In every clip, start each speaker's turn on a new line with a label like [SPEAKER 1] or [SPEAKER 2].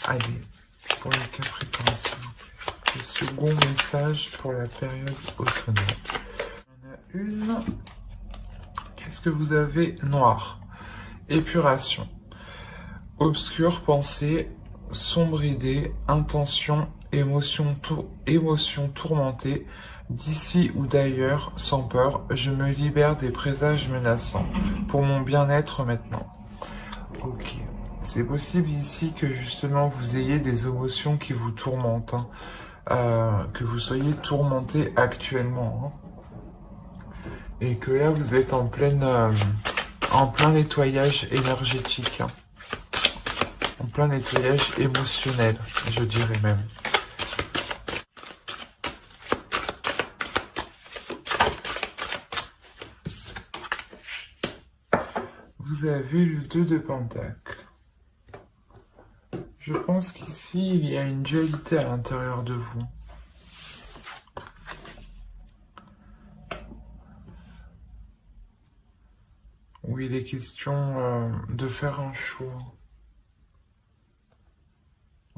[SPEAKER 1] Allez, pour les Capricornes, s'il vous plaît. Le second message pour la période automnale. Il y en a une. Qu'est-ce que vous avez? Noir. Épuration. Obscure pensée, sombre idée, intention, émotion tourmentée, d'ici ou d'ailleurs, sans peur, je me libère des présages menaçants, pour mon bien-être maintenant. Ok, c'est possible ici que justement vous ayez des émotions qui vous tourmentent, que vous soyez tourmenté actuellement, et que là vous êtes en plein nettoyage énergétique. En plein nettoyage émotionnel, je dirais même. Vous avez le 2 de Pentacle. Je pense qu'ici, il y a une dualité à l'intérieur de vous. Où il est question de faire un choix.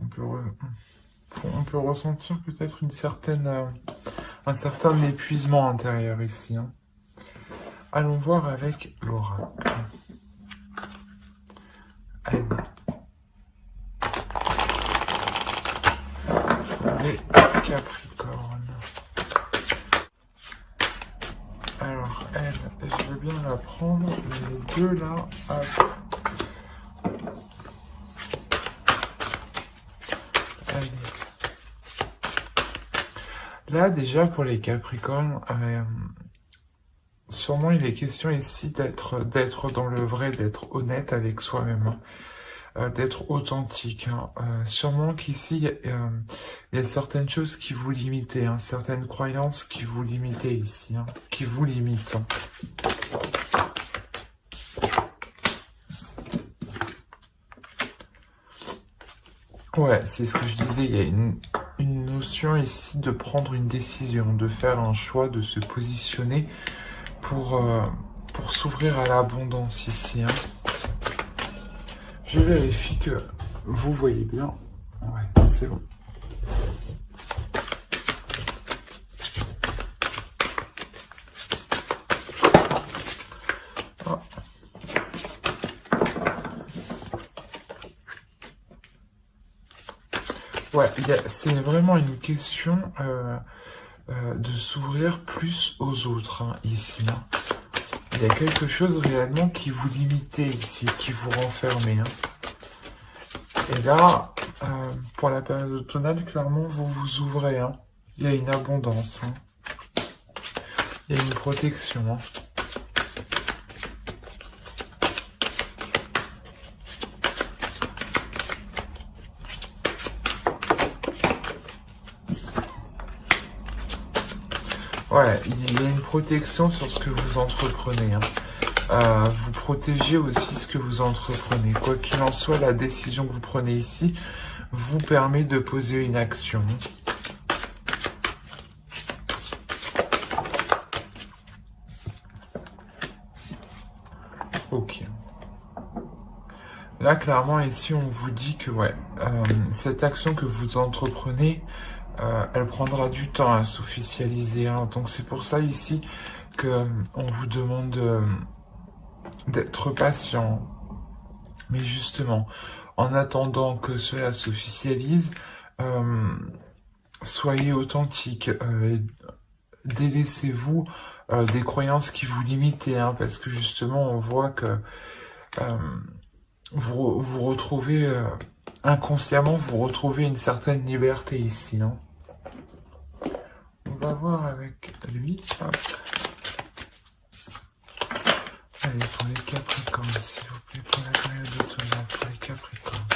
[SPEAKER 1] On peut ressentir peut-être un certain épuisement intérieur ici. Allons voir avec l'oracle. Allez. Les Capricornes. Alors, elle, je veux bien la prendre. Les deux là, allez. Là, déjà, pour les Capricornes, sûrement il est question ici d'être dans le vrai, d'être honnête avec soi-même, d'être authentique. Sûrement qu'ici, il y a certaines choses qui vous limitaient, certaines croyances qui vous limitaient ici, qui vous limitent. Ouais, c'est ce que je disais, il y a une notion ici de prendre une décision, de faire un choix, de se positionner pour s'ouvrir à l'abondance ici. Je vérifie que vous voyez bien. Ouais, c'est bon. Ah. Ouais, c'est vraiment une question de s'ouvrir plus aux autres ici. Il y a quelque chose réellement qui vous limitait ici, qui vous renfermait. Et là, pour la période automnale, clairement, vous vous ouvrez. Il y a une abondance. Il y a une protection. Ouais, il y a une protection sur ce que vous entreprenez. Vous protégez aussi ce que vous entreprenez. Quoi qu'il en soit, la décision que vous prenez ici vous permet de poser une action. Ok. Là, clairement, ici, on vous dit que ouais, cette action que vous entreprenez, elle prendra du temps à s'officialiser. Donc c'est pour ça ici que on vous demande d'être patient. Mais justement, en attendant que cela s'officialise, soyez authentique. Délaissez-vous des croyances qui vous limitent, parce que justement, on voit que vous retrouvez inconsciemment, vous retrouvez une certaine liberté ici. On va voir avec lui. Hop. Allez, pour les Capricornes, s'il vous plaît, pour la période automnale, pour les Capricornes.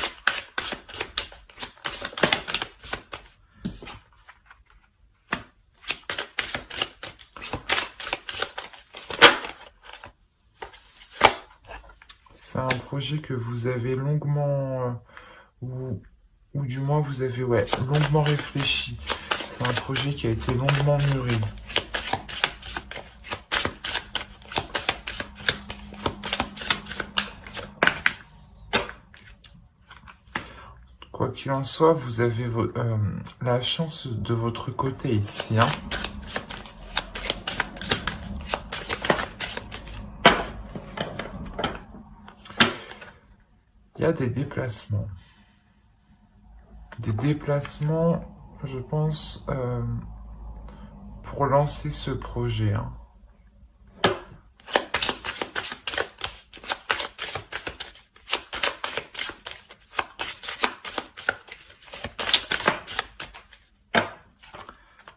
[SPEAKER 1] C'est un projet que vous avez longuement, ou du moins vous avez longuement réfléchi. C'est un projet qui a été longuement mûri. Quoi qu'il en soit, vous avez la chance de votre côté ici. Hein. Il y a des déplacements. Des déplacements, je pense, pour lancer ce projet. Hein.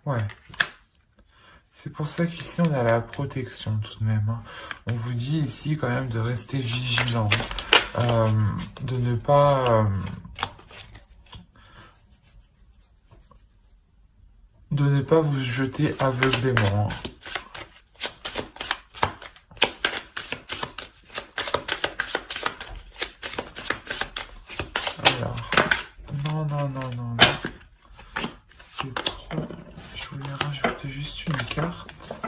[SPEAKER 1] Ouais. C'est pour ça qu'ici, on a la protection tout de même. Hein. On vous dit ici quand même de rester vigilant. De ne pas... de ne pas vous jeter aveuglément. Hein. Alors, non. C'est trop... Je voulais rajouter juste une carte.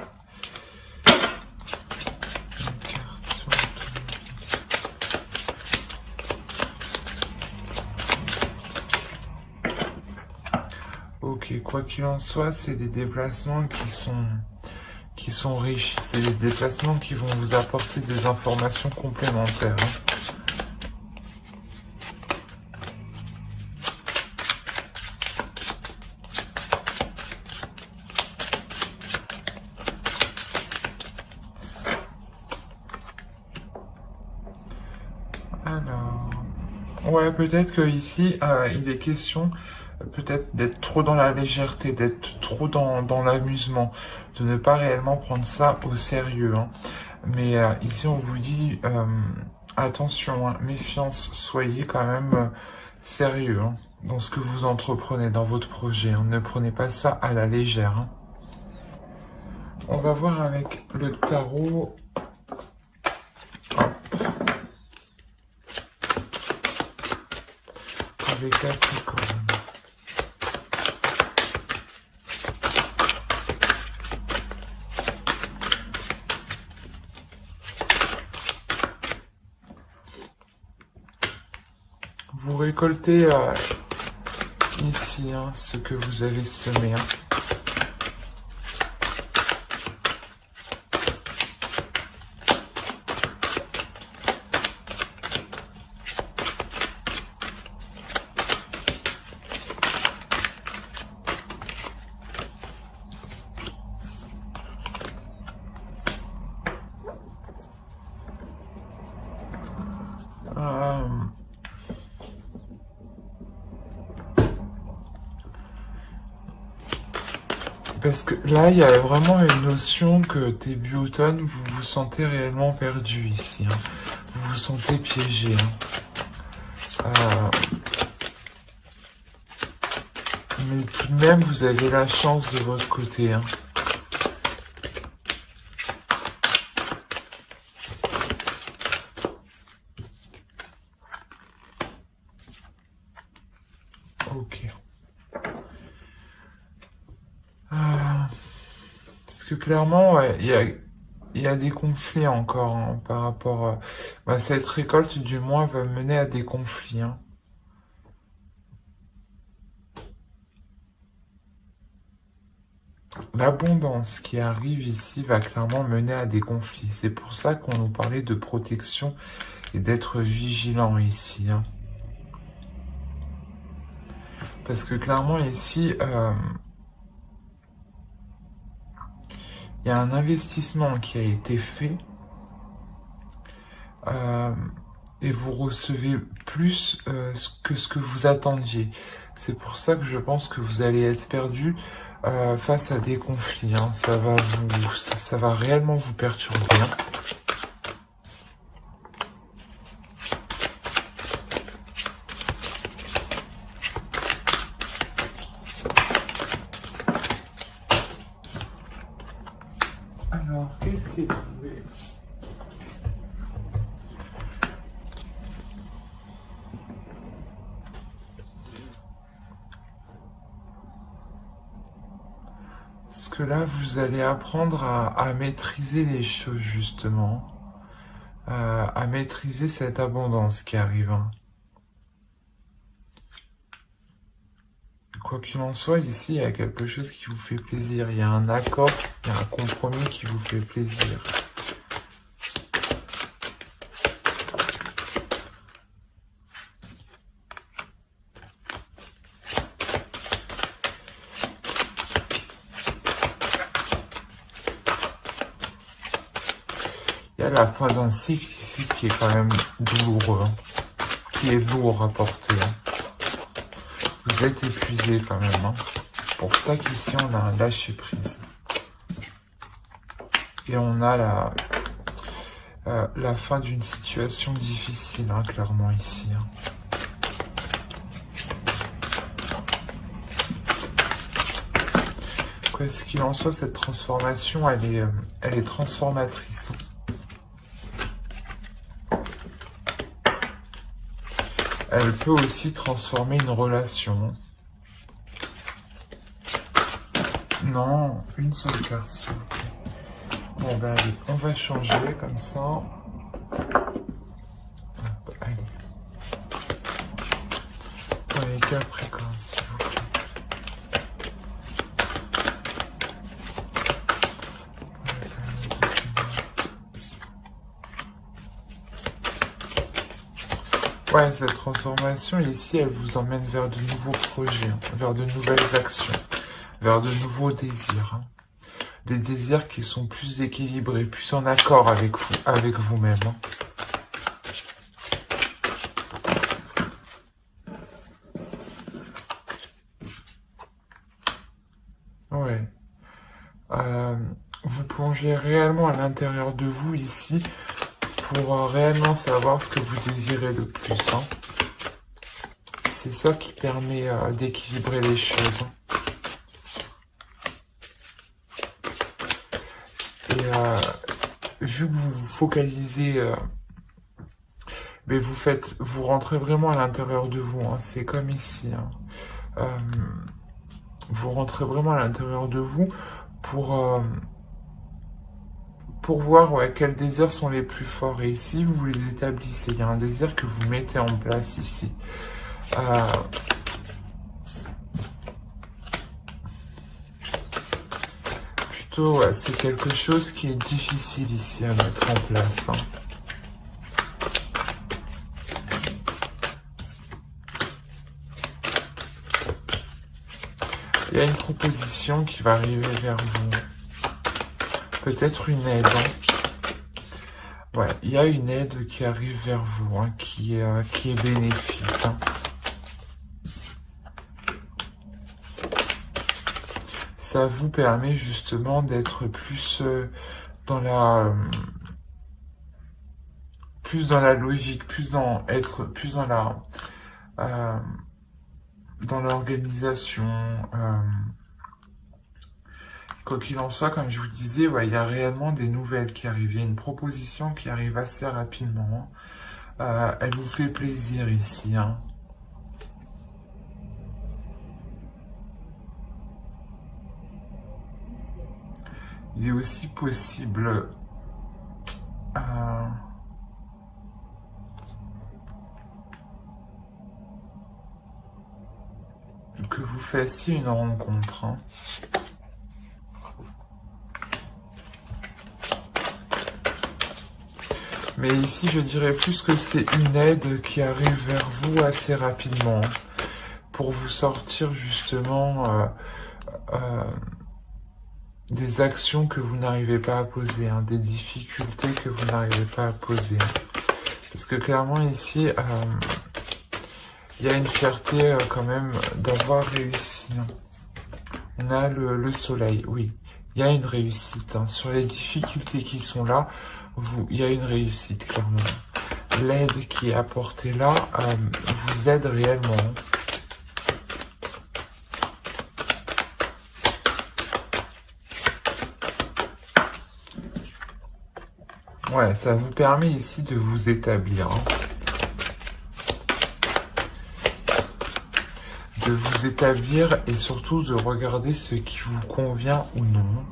[SPEAKER 1] Une carte sur l'automobile. Ok, quoi qu'il en soit, c'est des déplacements qui sont riches. C'est des déplacements qui vont vous apporter des informations complémentaires. Hein. Alors, ouais, peut-être que ici, il est question peut-être d'être trop dans la légèreté, d'être trop dans l'amusement, de ne pas réellement prendre ça au sérieux. Hein. Mais ici, on vous dit, attention, hein, méfiance, soyez quand même sérieux hein, dans ce que vous entreprenez, dans votre projet. Hein. Ne prenez pas ça à la légère. Hein. On va voir avec le tarot. Avec Capricorne. Vous récoltez ici hein, ce que vous avez semé. Hein. Parce que là, il y a vraiment une notion que début automne, vous vous sentez réellement perdu ici. Hein. Vous vous sentez piégé. Hein. Mais tout de même, vous avez la chance de votre côté. Hein. Ok. Parce que clairement, ouais, il y a des conflits encore hein, par rapport à... cette récolte, du moins, va mener à des conflits. Hein. L'abondance qui arrive ici va clairement mener à des conflits. C'est pour ça qu'on nous parlait de protection et d'être vigilant ici. Hein. Parce que clairement ici, il y a un investissement qui a été fait et vous recevez plus que ce que vous attendiez. C'est pour ça que je pense que vous allez être perdu face à des conflits. Hein. Ça va réellement vous perturber. Hein. Alors, qu'est-ce qui est trouvé? Parce que là, vous allez apprendre à maîtriser les choses, justement. À maîtriser cette abondance qui arrive. Hein. Quoi qu'il en soit, ici, il y a quelque chose qui vous fait plaisir. Il y a un accord, il y a un compromis qui vous fait plaisir. Il y a la fin d'un cycle ici qui est quand même douloureux, hein, qui est lourd à porter. Hein. Vous êtes épuisé quand même. Hein. C'est pour ça qu'ici on a un lâcher prise. Et on a la fin d'une situation difficile, hein, clairement ici. Hein. Quoi qu'il en soit, cette transformation, elle est transformatrice. Elle peut aussi transformer une relation. Non, une seule carte, s'il vous plaît. Bon, ben allez, on va changer comme ça. Hop, allez. Pour les Capricornes, s'il vous plaît. Ouais, cette transformation ici, elle vous emmène vers de nouveaux projets, hein, vers de nouvelles actions, vers de nouveaux désirs. Hein. Des désirs qui sont plus équilibrés, plus en accord avec vous, avec vous-même. Hein. Ouais. Vous plongez réellement à l'intérieur de vous ici pour réellement savoir ce que vous désirez le plus. Hein. C'est ça qui permet d'équilibrer les choses. Hein. Et vu que vous vous focalisez, mais vous rentrez vraiment à l'intérieur de vous. Hein. C'est comme ici. Hein. Vous rentrez vraiment à l'intérieur de vous pour voir quels désirs sont les plus forts. Et ici, vous les établissez. Il y a un désir que vous mettez en place ici. Plutôt, ouais, c'est quelque chose qui est difficile ici à mettre en place. Hein. Il y a une proposition qui va arriver vers vous. Peut-être une aide. Hein. Ouais, il y a une aide qui arrive vers vous, hein, qui est bénéfique. Hein. Ça vous permet justement d'être plus dans la logique, être plus dans l'organisation. Quoi qu'il en soit, comme je vous disais, ouais, il y a réellement des nouvelles qui arrivent. Il y a une proposition qui arrive assez rapidement. Elle vous fait plaisir ici. Hein. Il est aussi possible que vous fassiez une rencontre. Hein. Mais ici, je dirais plus que c'est une aide qui arrive vers vous assez rapidement pour vous sortir justement des actions que vous n'arrivez pas à poser, hein, des difficultés que vous n'arrivez pas à poser. Parce que clairement ici, il y a une fierté quand même d'avoir réussi. Hein. On a le soleil, oui. Il y a une réussite. Hein. Sur les difficultés qui sont là, il y a une réussite, clairement. L'aide qui est apportée là vous aide réellement. Ouais, ça vous permet ici de vous établir. Hein. De vous établir et surtout de regarder ce qui vous convient ou non.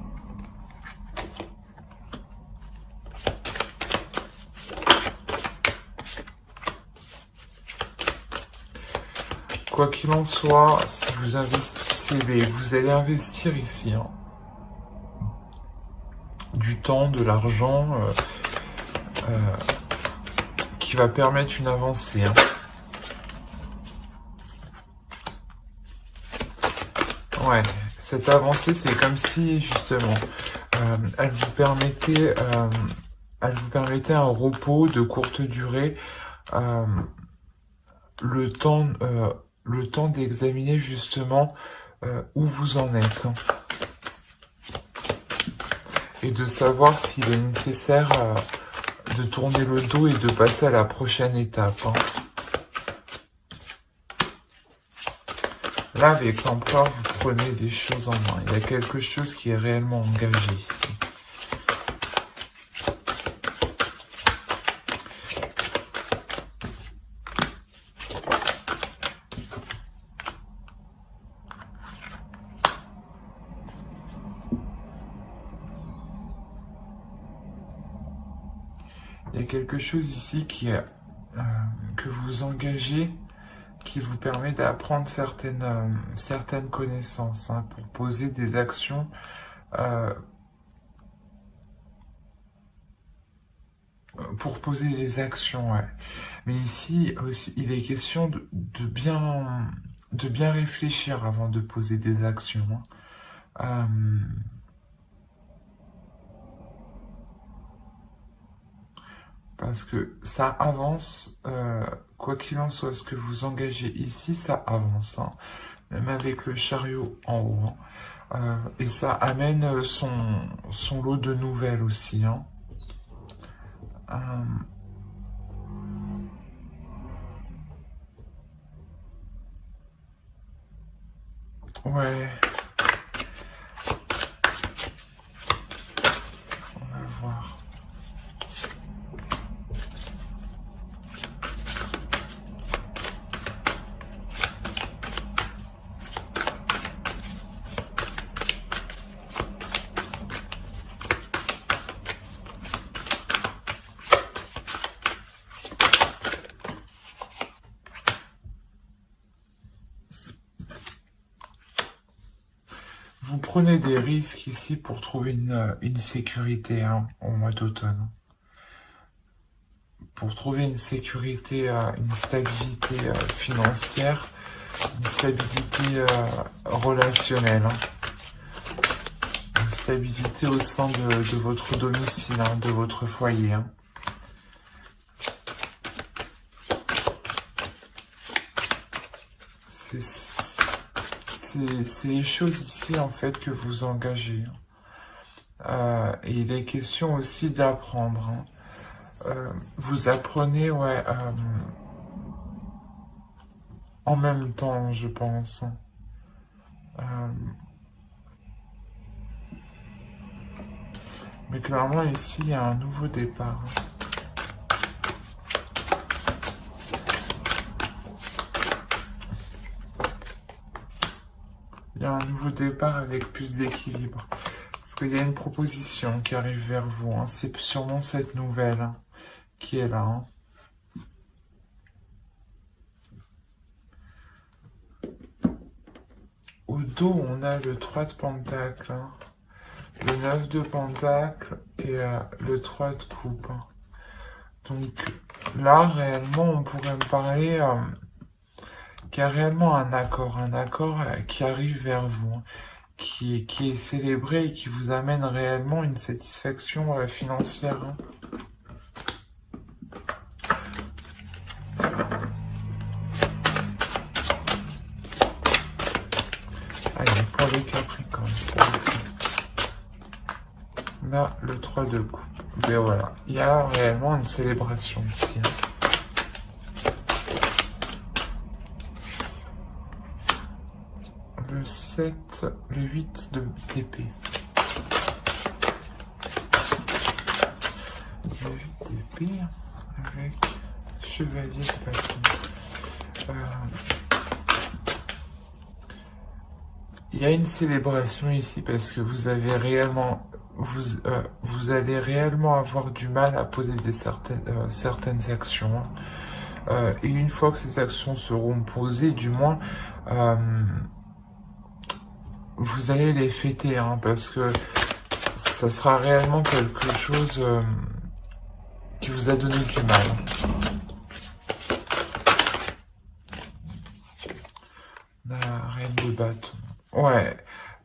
[SPEAKER 1] Quoi qu'il en soit, si vous investissez, vous allez investir ici, hein, du temps, de l'argent, qui va permettre une avancée. Hein. Ouais, cette avancée, c'est comme si, justement, elle vous permettait un repos de courte durée, le temps d'examiner, justement, où vous en êtes. Hein, et de savoir s'il est nécessaire de tourner le dos et de passer à la prochaine étape. Hein. Là, avec l'empereur, vous prenez des choses en main. Il y a quelque chose qui est réellement engagé ici. Il y a quelque chose ici qui est, que vous engagez, qui vous permet d'apprendre certaines connaissances, hein, pour poser des actions, ouais. Mais ici aussi, il est question de bien réfléchir avant de poser des actions. Hein. Parce que ça avance, quoi qu'il en soit, ce que vous engagez ici, ça avance, hein, même avec le chariot en haut. Hein. Et ça amène son lot de nouvelles aussi. Hein. Ouais. On va voir. Vous prenez des risques ici pour trouver une sécurité, hein, au mois d'automne. Pour trouver une sécurité, une stabilité financière, une stabilité relationnelle. Hein. Une stabilité au sein de votre domicile, hein, de votre foyer. Hein. C'est les choses ici, en fait, que vous engagez. Et il est question aussi d'apprendre. Hein. Vous apprenez, ouais, en même temps, je pense. Mais clairement, ici, il y a un nouveau départ. Il y a un nouveau départ avec plus d'équilibre. Parce qu'il y a une proposition qui arrive vers vous. Hein. C'est sûrement cette nouvelle, hein, qui est là. Hein. Au dos, on a le 3 de Pentacle, hein, le 9 de Pentacle et le 3 de Coupe. Hein. Donc là, réellement, on pourrait me parler qu'il y a réellement un accord qui arrive vers vous, hein, qui est célébré et qui vous amène réellement une satisfaction financière. Hein. Allez, pour les Capricornes, là, le 3 de coupe. Mais voilà, il y a réellement une célébration ici. Hein. Le 7, le 8 d'épée. Le 8 d'épée avec chevalier de bâton. Il y a une célébration ici parce que vous avez réellement, vous allez réellement avoir du mal à poser certaines actions. Et une fois que ces actions seront posées, du moins, vous allez les fêter, hein, parce que ça sera réellement quelque chose qui vous a donné du mal. La reine de bâton. Ouais,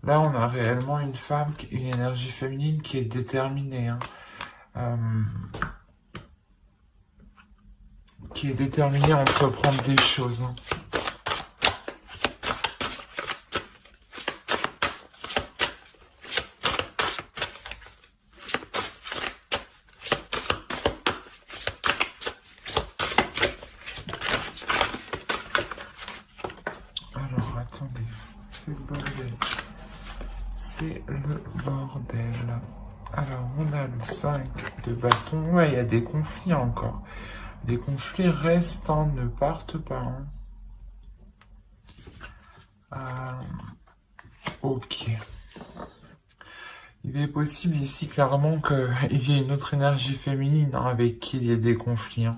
[SPEAKER 1] là on a réellement une femme, une énergie féminine qui est déterminée. Hein. Qui est déterminée à entreprendre des choses. Hein. Alors, attendez, c'est le bordel. C'est le bordel. Alors, on a le 5 de bâton. Ouais, il y a des conflits encore. Les conflits restent, hein, ne partent pas. Hein. Ok. Il est possible ici clairement qu'il y ait une autre énergie féminine, hein, avec qui il y ait des conflits. Hein.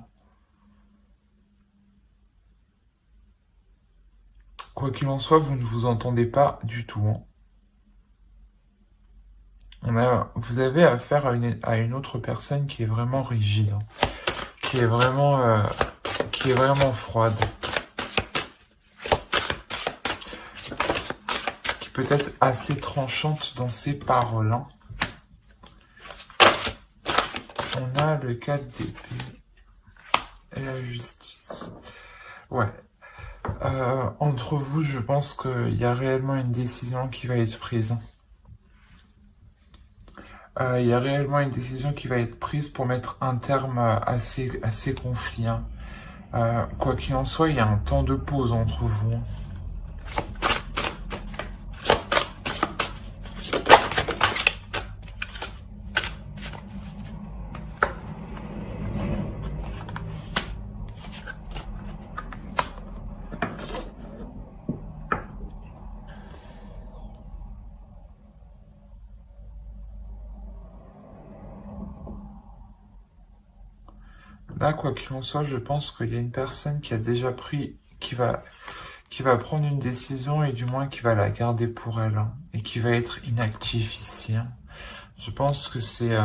[SPEAKER 1] Quoi qu'il en soit, vous ne vous entendez pas du tout. Hein. Vous avez affaire à une autre personne qui est vraiment rigide, hein, qui est vraiment froide, qui peut être assez tranchante dans ses paroles. Hein. On a le 4 d'épée et la justice. Ouais. Entre vous, je pense qu'il y a réellement une décision qui va être prise. Il y a réellement une décision qui va être prise pour mettre un terme à ces conflits. Hein. Quoi qu'il en soit, il y a un temps de pause entre vous. Hein. Là, quoi qu'il en soit, je pense qu'il y a une personne qui a déjà pris, qui va prendre une décision et du moins qui va la garder pour elle, hein, et qui va être inactif ici. Hein. Je pense que c'est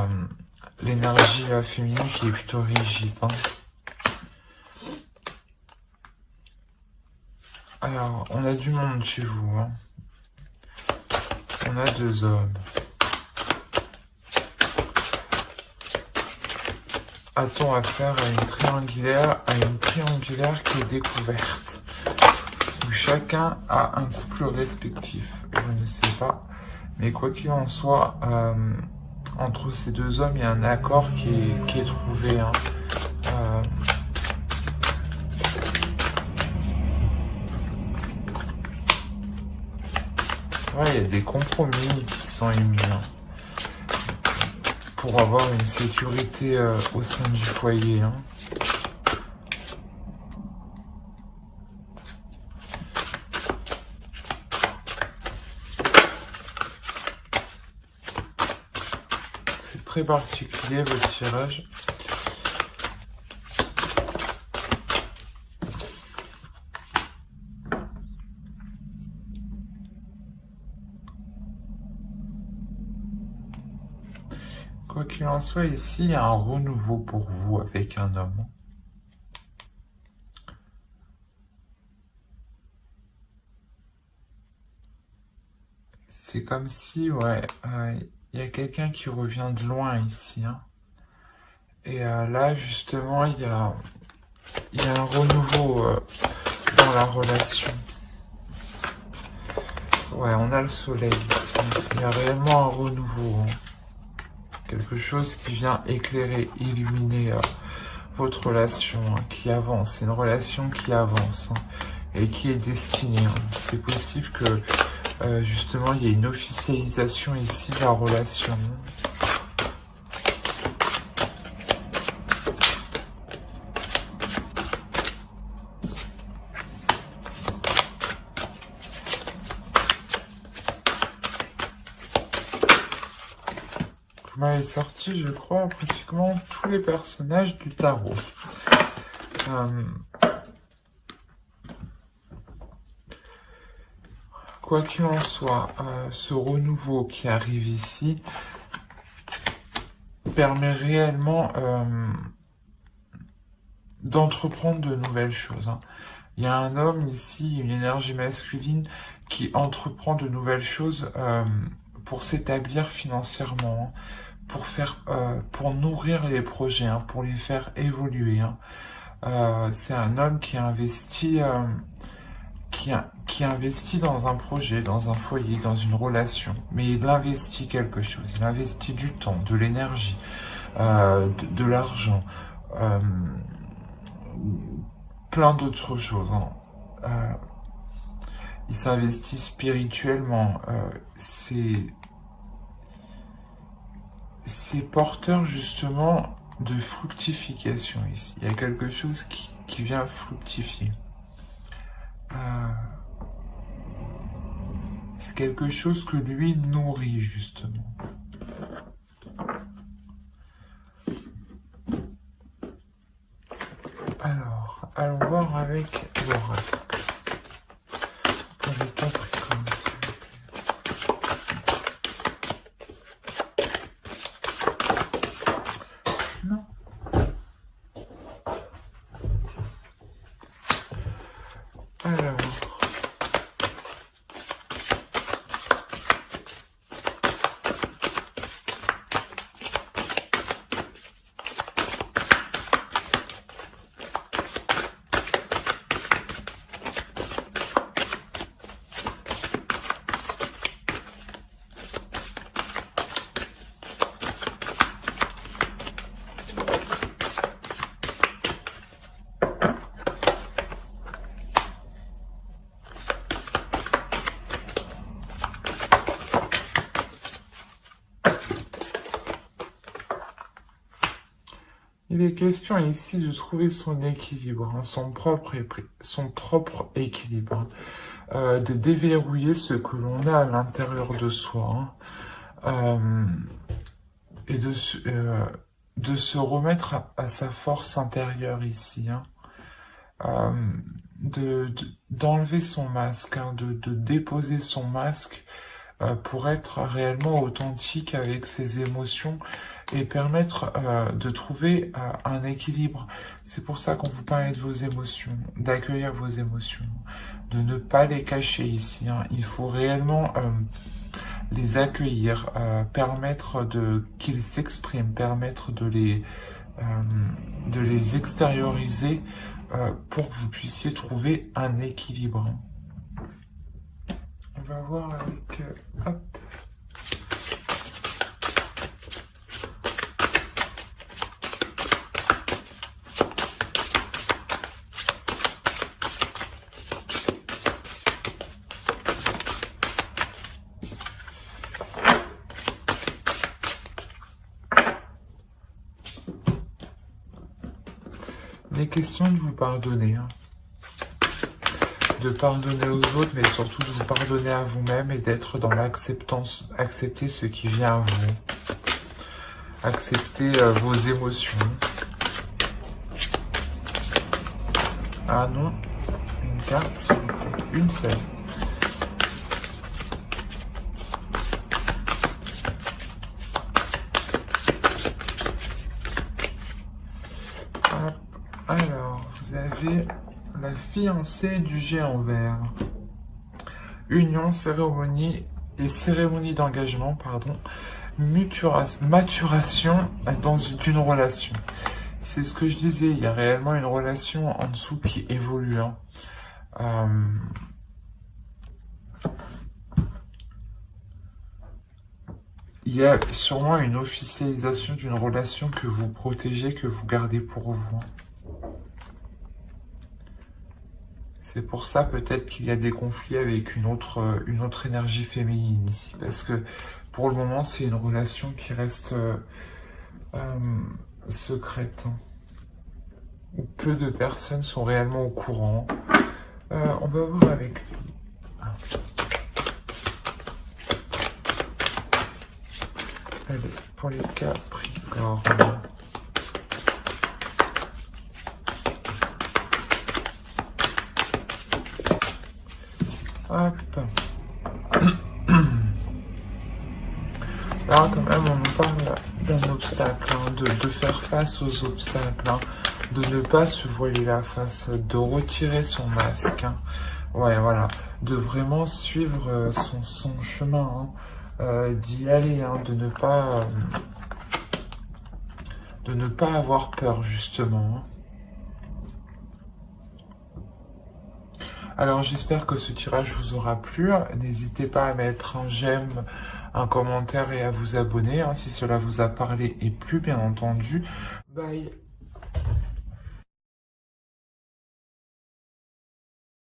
[SPEAKER 1] l'énergie féminine qui est plutôt rigide. Hein. Alors, on a du monde chez vous. Hein. On a 2 hommes. A-t-on affaire à une triangulaire qui est découverte, où chacun a un couple respectif? Je ne sais pas, mais quoi qu'il en soit, entre ces 2 hommes, il y a un accord qui est trouvé. Hein. Ouais, il y a des compromis qui sont émis. Hein. Pour avoir une sécurité au sein du foyer. Hein. C'est très particulier votre tirage. Quoi qu'il en soit, ici, il y a un renouveau pour vous avec un homme. C'est comme si, ouais, il y a quelqu'un qui revient de loin ici. Hein. Et là, justement, il y a un renouveau dans la relation. Ouais, on a le soleil ici. Il y a réellement un renouveau. Hein. Quelque chose qui vient éclairer, illuminer votre relation, hein, qui avance. C'est une relation qui avance, hein, et qui est destinée. Hein. C'est possible que, justement, il y ait une officialisation ici de la relation. Vous m'avez sorti, je crois, pratiquement tous les personnages du tarot. Quoi qu'il en soit, ce renouveau qui arrive ici permet réellement d'entreprendre de nouvelles choses. Il y a un homme ici, une énergie masculine, qui entreprend de nouvelles choses pour s'établir financièrement, pour nourrir les projets, pour les faire évoluer. C'est un homme qui investit, qui investit dans un projet, dans un foyer, dans une relation. Mais il investit quelque chose. Il investit du temps, de l'énergie, de l'argent, plein d'autres choses. Il s'investit spirituellement. C'est porteur justement de fructification ici. Il y a quelque chose qui vient fructifier. C'est quelque chose que lui nourrit justement. Alors, allons voir avec l'oracle. Pour les Capricornes. Non. Alors. Il est question ici de trouver son équilibre, son propre équilibre, de déverrouiller ce que l'on a à l'intérieur de soi, et de se remettre à sa force intérieure ici, d'enlever son masque, de déposer son masque pour être réellement authentique avec ses émotions et permettre de trouver un équilibre. C'est pour ça qu'on vous parlait de vos émotions, d'accueillir vos émotions, de ne pas les cacher ici. Il faut réellement les accueillir, permettre qu'ils s'expriment, permettre de les extérioriser pour que vous puissiez trouver un équilibre. On va voir avec... hop. Il est question de vous pardonner. De pardonner aux autres, mais surtout de vous pardonner à vous-même et d'être dans l'acceptance, accepter ce qui vient à vous. Accepter vos émotions. Ah non, une carte s'il vous plaît, une seule. Alors, vous avez la fiancée du géant vert. Union, cérémonie et cérémonie d'engagement, pardon. Maturation d'une relation. C'est ce que je disais, il y a réellement une relation en dessous qui évolue. Il y a sûrement une officialisation d'une relation que vous protégez, que vous gardez pour vous. C'est pour ça peut-être qu'il y a des conflits avec une autre énergie féminine ici. Parce que pour le moment, c'est une relation qui reste secrète. Où peu de personnes sont réellement au courant. On va voir avec lui. Allez, pour les Capricornes. Hop. Là, quand même, on nous parle d'un obstacle, hein, de faire face aux obstacles, hein, de ne pas se voiler la face, de retirer son masque. Hein. Ouais, voilà. De vraiment suivre son chemin, hein, d'y aller, hein, de ne pas avoir peur, justement. Hein. Alors j'espère que ce tirage vous aura plu. N'hésitez pas à mettre un j'aime, un commentaire et à vous abonner hein, si cela vous a parlé et plu bien entendu. Bye.